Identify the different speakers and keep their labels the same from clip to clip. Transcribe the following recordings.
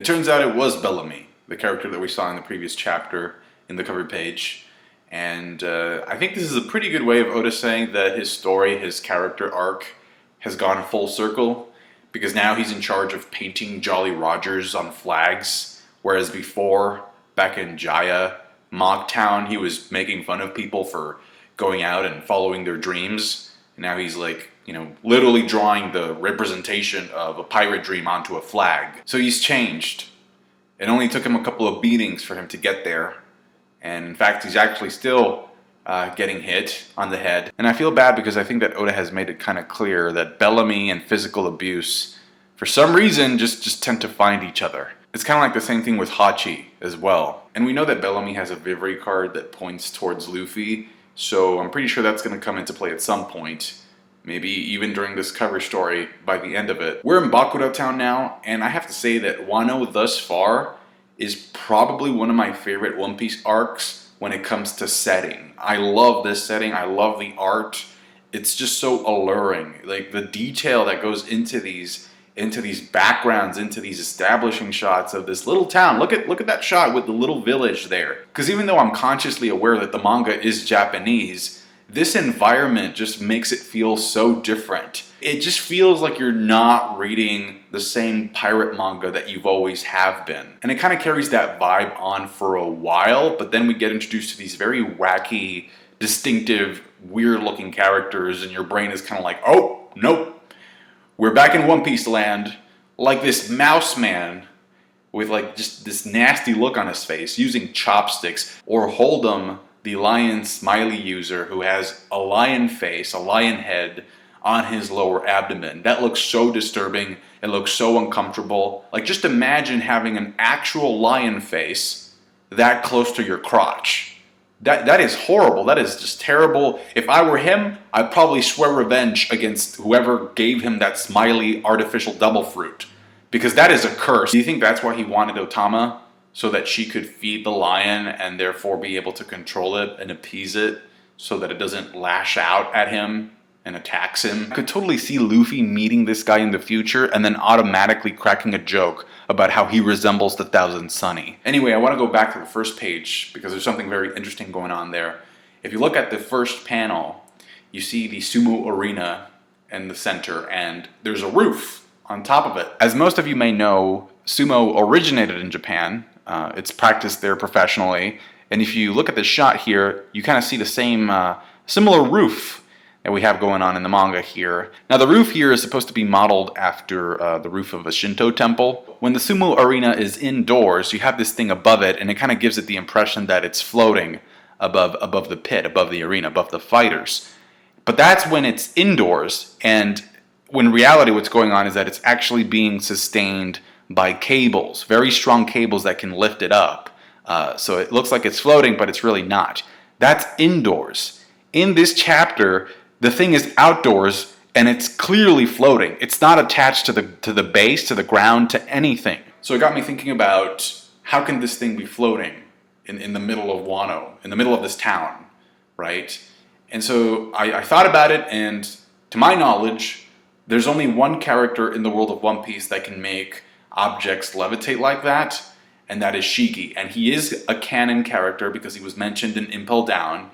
Speaker 1: turns out it was Bellamy, the character that we saw in the previous chapter in the cover page. And I think this is a pretty good way of Oda saying that his story, his character arc, has gone full circle. Because now he's in charge of painting Jolly Rogers on flags. Whereas before, back in Jaya, Mocktown, he was making fun of people for going out and following their dreams. And now he's like, literally drawing the representation of a pirate dream onto a flag. So he's changed. It only took him a couple of beatings for him to get there. And in fact, he's actually still getting hit on the head. And I feel bad because I think that Oda has made it kind of clear that Bellamy and physical abuse, for some reason, just tend to find each other. It's kind of like the same thing with Hachi as well. And we know that Bellamy has a Vivre card that points towards Luffy, so I'm pretty sure that's going to come into play at some point. Maybe even during this cover story by the end of it. We're in Bakura Town now, and I have to say that Wano thus far is probably one of my favorite One Piece arcs when it comes to setting. I love this setting, I love the art. It's just so alluring. Like the detail that goes into these backgrounds, into these establishing shots of this little town. Look at that shot with the little village there. Because even though I'm consciously aware that the manga is Japanese, this environment just makes it feel so different. It just feels like you're not reading the same pirate manga that you've always have been. And it kind of carries that vibe on for a while, but then we get introduced to these very wacky, distinctive, weird-looking characters, and your brain is kind of like, oh, nope. We're back in One Piece land, like this mouse man with like just this nasty look on his face, using chopsticks, or Hold'em, the lion smiley user who has a lion face, a lion head on his lower abdomen. That looks so disturbing. It looks so uncomfortable. Like just imagine having an actual lion face that close to your crotch. That is horrible. That is just terrible. If I were him, I'd probably swear revenge against whoever gave him that smiley artificial double fruit. Because that is a curse. Do you think that's why he wanted Otama? So that she could feed the lion and therefore be able to control it and appease it so that it doesn't lash out at him and attacks him. I could totally see Luffy meeting this guy in the future and then automatically cracking a joke about how he resembles the Thousand Sunny. Anyway, I want to go back to the first page because there's something very interesting going on there. If you look at the first panel, you see the Sumo arena in the center and there's a roof on top of it. As most of you may know, Sumo originated in Japan. It's practiced there professionally. And if you look at the shot here, you kind of see the same similar roof that we have going on in the manga here. Now the roof here is supposed to be modeled after the roof of a Shinto temple. When the Sumo arena is indoors, you have this thing above it, and it kind of gives it the impression that it's floating above the pit, above the arena, above the fighters. But that's when it's indoors, and when in reality what's going on is that it's actually being sustained by cables, very strong cables that can lift it up. So it looks like it's floating, but it's really not. That's indoors. In this chapter, the thing is outdoors, and it's clearly floating. It's not attached to the base, to the ground, to anything. So it got me thinking about how can this thing be floating in the middle of Wano, in the middle of this town, right? And so I thought about it, and to my knowledge, there's only one character in the world of One Piece that can make objects levitate like that, and that is Shiki. And he is a canon character because he was mentioned in Impel Down.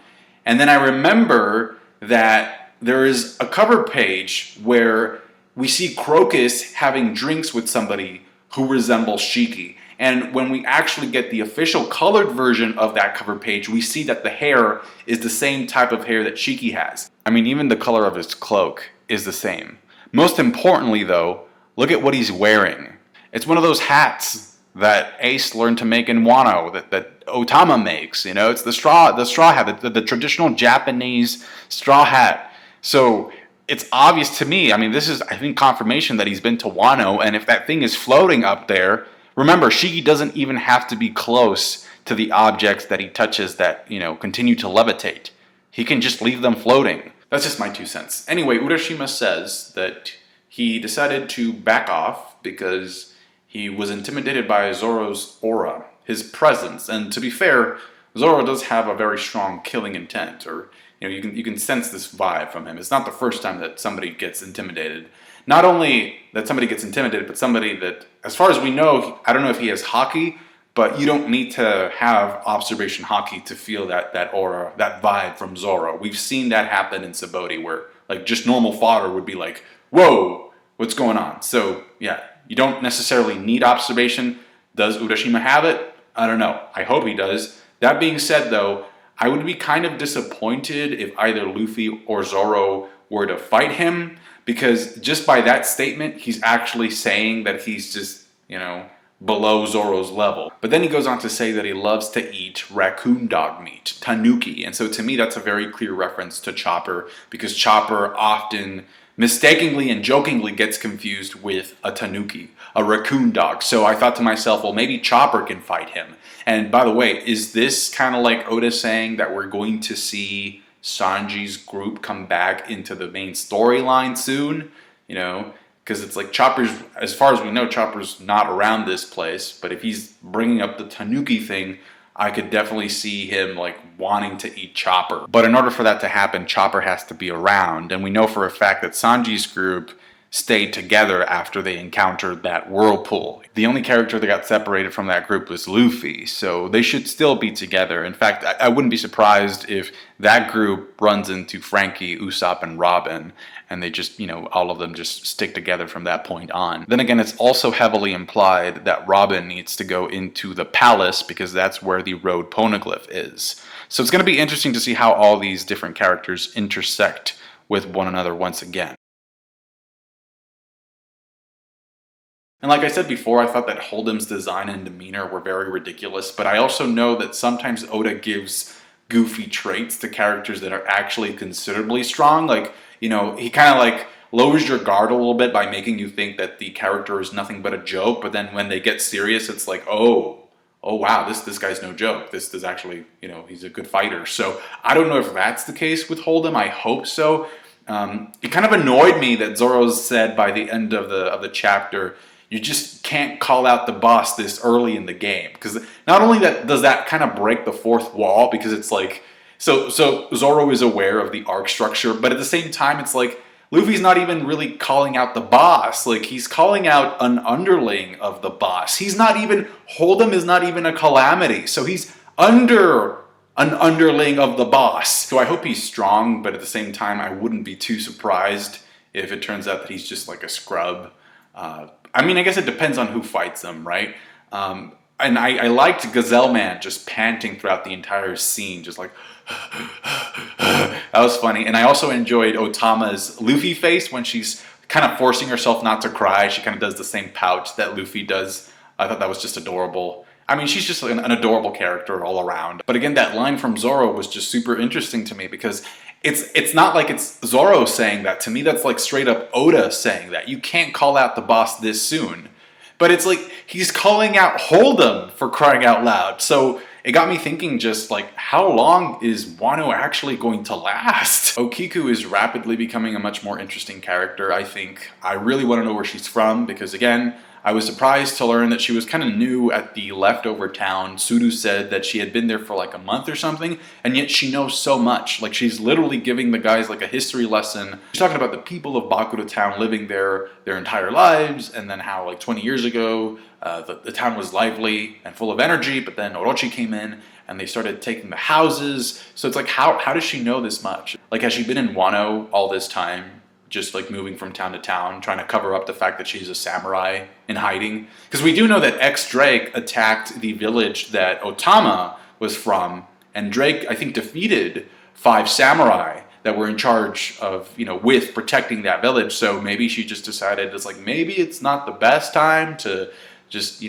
Speaker 1: And then I remember that there is a cover page where we see Crocus having drinks with somebody who resembles Shiki. And when we actually get the official colored version of that cover page, we see that the hair is the same type of hair that Shiki has. I mean, even the color of his cloak is the same. Most importantly, though, look at what he's wearing. It's one of those hats that Ace learned to make in Wano, that Otama makes. You know, it's the straw hat, the traditional Japanese straw hat. So it's obvious to me. I mean, this is, I think, confirmation that he's been to Wano. And if that thing is floating up there, remember, Shiki doesn't even have to be close to the objects that he touches that, continue to levitate. He can just leave them floating. That's just my 2 cents. Anyway, Urashima says that he decided to back off because he was intimidated by Zoro's aura, his presence. And to be fair, Zoro does have a very strong killing intent, or you can sense this vibe from him. It's not the first time that somebody gets intimidated. Not only that somebody gets intimidated, but somebody that, as far as we know, I don't know if he has haki, but you don't need to have observation haki to feel that aura, that vibe from Zoro. We've seen that happen in Sabaody, where like just normal fodder would be like, whoa, what's going on? So yeah, you don't necessarily need observation. Does Urashima have it? I don't know. I hope he does. That being said though, I would be kind of disappointed if either Luffy or Zoro were to fight him, because just by that statement, he's actually saying that he's just, below Zoro's level. But then he goes on to say that he loves to eat raccoon dog meat, tanuki. And so to me, that's a very clear reference to Chopper, because Chopper often mistakenly and jokingly gets confused with a tanuki, a raccoon dog. So I thought to myself, well, maybe Chopper can fight him. And by the way, is this kind of like Oda saying that we're going to see Sanji's group come back into the main storyline soon? Because it's like Chopper's, as far as we know, Chopper's not around this place. But if he's bringing up the tanuki thing, I could definitely see him like wanting to eat Chopper. But in order for that to happen, Chopper has to be around. And we know for a fact that Sanji's group stayed together after they encountered that whirlpool. The only character that got separated from that group was Luffy, so they should still be together. In fact, I wouldn't be surprised if that group runs into Frankie, Usopp, and Robin, and they just, all of them just stick together from that point on. Then again, it's also heavily implied that Robin needs to go into the palace because that's where the road poneglyph is. So it's going to be interesting to see how all these different characters intersect with one another once again. And like I said before, I thought that Hold'em's design and demeanor were very ridiculous, but I also know that sometimes Oda gives goofy traits to characters that are actually considerably strong. Like, he kind of like lowers your guard a little bit by making you think that the character is nothing but a joke, but then when they get serious, it's like, oh wow, this guy's no joke. This is actually, he's a good fighter. So I don't know if that's the case with Hold'em. I hope so. It kind of annoyed me that Zoro said by the end of the chapter, you just can't call out the boss this early in the game. Because not only does that kind of break the fourth wall, because it's like, so Zoro is aware of the arc structure, but at the same time, it's like, Luffy's not even really calling out the boss. Like, he's calling out an underling of the boss. Hold'em is not even a calamity. So he's under an underling of the boss. So I hope he's strong, but at the same time, I wouldn't be too surprised if it turns out that he's just like a scrub. I guess it depends on who fights them, right? And I liked Gazelle Man just panting throughout the entire scene, just like, that was funny. And I also enjoyed Otama's Luffy face when she's kind of forcing herself not to cry. She kind of does the same pout that Luffy does. I thought that was just adorable. She's just an adorable character all around. But again, that line from Zoro was just super interesting to me because it's not like it's Zoro saying that. To me, that's like straight up Oda saying that. You can't call out the boss this soon. But it's like he's calling out Hold'em, for crying out loud. So it got me thinking just like, how long is Wano actually going to last? O-Kiku is rapidly becoming a much more interesting character, I think. I really want to know where she's from because, again, I was surprised to learn that she was kind of new at the leftover town. Suru said that she had been there for like a month or something, and yet she knows so much. Like, she's literally giving the guys like a history lesson. She's talking about the people of Bakura town living there their entire lives, and then how like 20 years ago, the town was lively and full of energy, but then Orochi came in and they started taking the houses. So it's like, how does she know this much? Like, has she been in Wano all this time? Just like moving from town to town, trying to cover up the fact that she's a samurai in hiding. Because we do know that Drake attacked the village that Otama was from, and Drake, I think, defeated 5 samurai that were in charge of, with protecting that village. So maybe she just decided, it's like, maybe it's not the best time to just,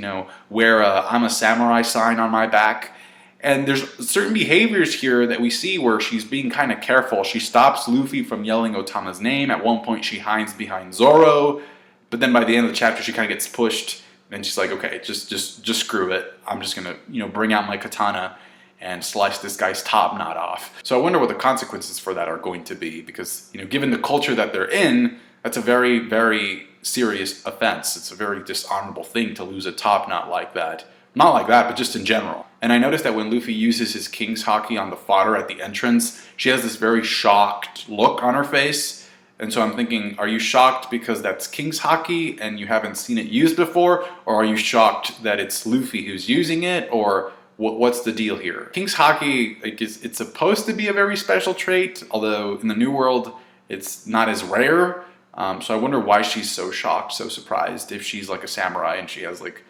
Speaker 1: wear a I'm a samurai sign on my back. And there's certain behaviors here that we see where she's being kind of careful. She stops Luffy from yelling Otama's name. At one point, she hides behind Zoro. But then by the end of the chapter, she kind of gets pushed. And she's like, okay, just screw it. I'm just going to, bring out my katana and slice this guy's top knot off. So I wonder what the consequences for that are going to be. Because, given the culture that they're in, that's a very, very serious offense. It's a very dishonorable thing to lose a top knot like that Not like that, but just in general. And I noticed that when Luffy uses his King's Haki on the fodder at the entrance, she has this very shocked look on her face. And so I'm thinking, are you shocked because that's King's Haki and you haven't seen it used before? Or are you shocked that it's Luffy who's using it? Or what's the deal here? King's Haki, it's supposed to be a very special trait, although in the New World, it's not as rare. So I wonder why she's so shocked, so surprised, if she's like a samurai and she has like,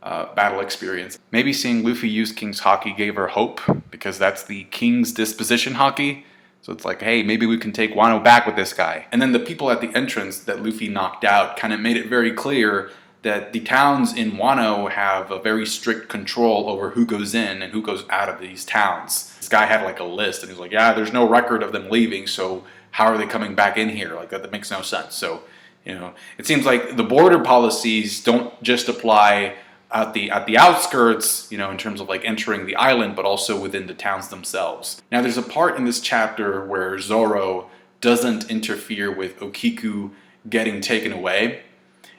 Speaker 1: battle experience. Maybe seeing Luffy use King's Haki gave her hope, because that's the King's disposition Haki. So it's like, hey, maybe we can take Wano back with this guy. And then the people at the entrance that Luffy knocked out kind of made it very clear that the towns in Wano have a very strict control over who goes in and who goes out of these towns. This guy had like a list and he's like, yeah, there's no record of them leaving, so how are they coming back in here? Like that makes no sense. So, it seems like the border policies don't just apply at the outskirts, in terms of like entering the island, but also within the towns themselves. Now there's a part in this chapter where Zoro doesn't interfere with O-Kiku getting taken away.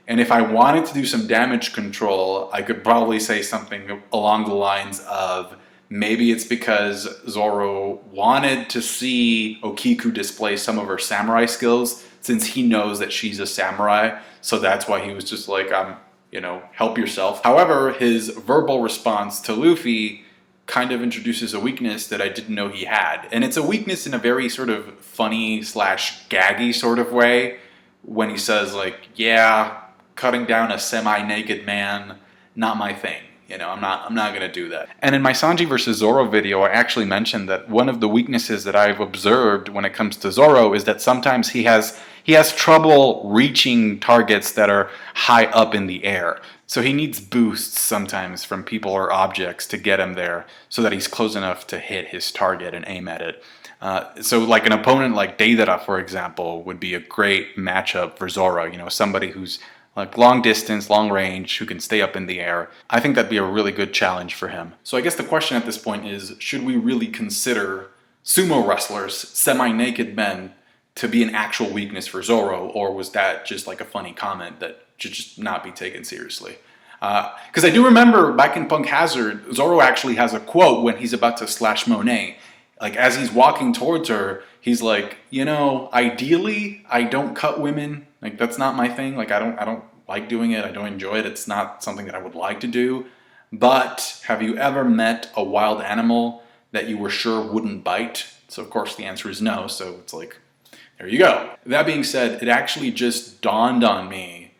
Speaker 1: And if I wanted to do some damage control, I could probably say something along the lines of, maybe it's because Zoro wanted to see O-Kiku display some of her samurai skills, since he knows that she's a samurai. So that's why he was just like, help yourself. However, his verbal response to Luffy kind of introduces a weakness that I didn't know he had. And it's a weakness in a very sort of funny / gaggy sort of way, when he says like, yeah, cutting down a semi-naked man, not my thing. I'm not going to do that. And in my Sanji versus Zoro video, I actually mentioned that one of the weaknesses that I've observed when it comes to Zoro is that sometimes he has trouble reaching targets that are high up in the air. So he needs boosts sometimes from people or objects to get him there so that he's close enough to hit his target and aim at it. So like an opponent like Deidara, for example, would be a great matchup for Zoro. Somebody who's like long distance, long range, who can stay up in the air. I think that'd be a really good challenge for him. So I guess the question at this point is, should we really consider sumo wrestlers, semi-naked men, to be an actual weakness for Zoro, or was that just like a funny comment that should just not be taken seriously? Because I do remember back in Punk Hazard, Zoro actually has a quote when he's about to slash Monet. Like as he's walking towards her, he's like, ideally I don't cut women. Like that's not my thing. Like I don't like doing it. I don't enjoy it. It's not something that I would like to do. But have you ever met a wild animal that you were sure wouldn't bite? So of course the answer is no. So it's like, there you go. That being said, it actually just dawned on me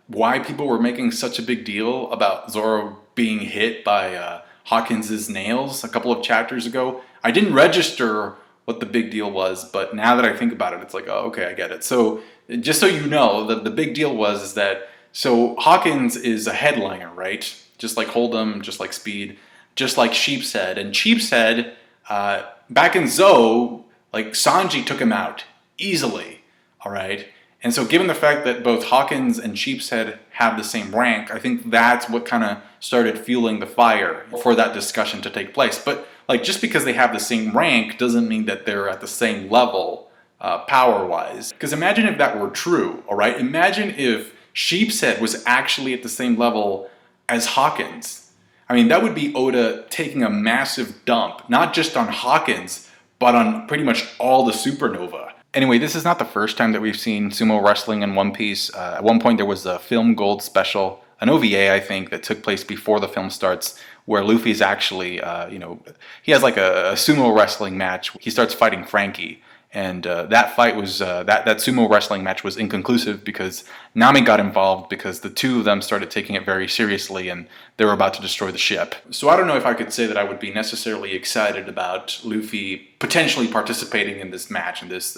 Speaker 1: why people were making such a big deal about Zoro being hit by Hawkins's nails a couple of chapters ago. I didn't register what the big deal was, but now that I think about it, it's like, oh, okay, I get it. So just so you know, the big deal was that, so Hawkins is a headliner, right? Just like Hold'em, just like Speed, just like Sheepshead. And Sheepshead, back in Zou, like Sanji took him out easily, all right? And so given the fact that both Hawkins and Sheepshead have the same rank, I think that's what kind of started fueling the fire for that discussion to take place. But like just because they have the same rank doesn't mean that they're at the same level power-wise. Because imagine if that were true, all right? Imagine if Sheepshead was actually at the same level as Hawkins. I mean, that would be Oda taking a massive dump, not just on Hawkins, but on pretty much all the supernova. Anyway, this is not the first time that we've seen sumo wrestling in One Piece. At one point there was a Film Gold special, an OVA I think, that took place before the film starts, where Luffy's actually, he has like a sumo wrestling match. He starts fighting Frankie. And that fight was, that sumo wrestling match was inconclusive because Nami got involved because the two of them started taking it very seriously and they were about to destroy the ship. So I don't know if I could say that I would be necessarily excited about Luffy potentially participating in this match, in this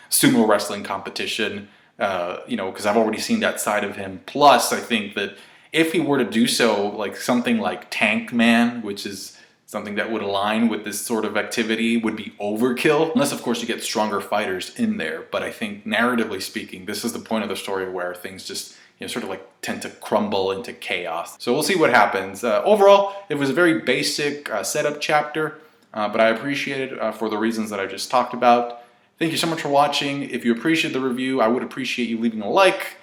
Speaker 1: sumo wrestling competition, because I've already seen that side of him. Plus, I think that if he were to do so, like something like Tank Man, which is something that would align with this sort of activity, would be overkill. Unless, of course, you get stronger fighters in there. But I think, narratively speaking, this is the point of the story where things just, sort of like tend to crumble into chaos. So we'll see what happens. Overall, it was a very basic setup chapter, but I appreciate it for the reasons that I just talked about. Thank you so much for watching. If you appreciate the review, I would appreciate you leaving a like.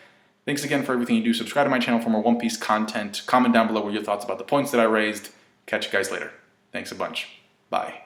Speaker 1: Thanks again for everything you do. Subscribe to my channel for more One Piece content. Comment down below what your thoughts about the points that I raised. Catch you guys later. Thanks a bunch. Bye.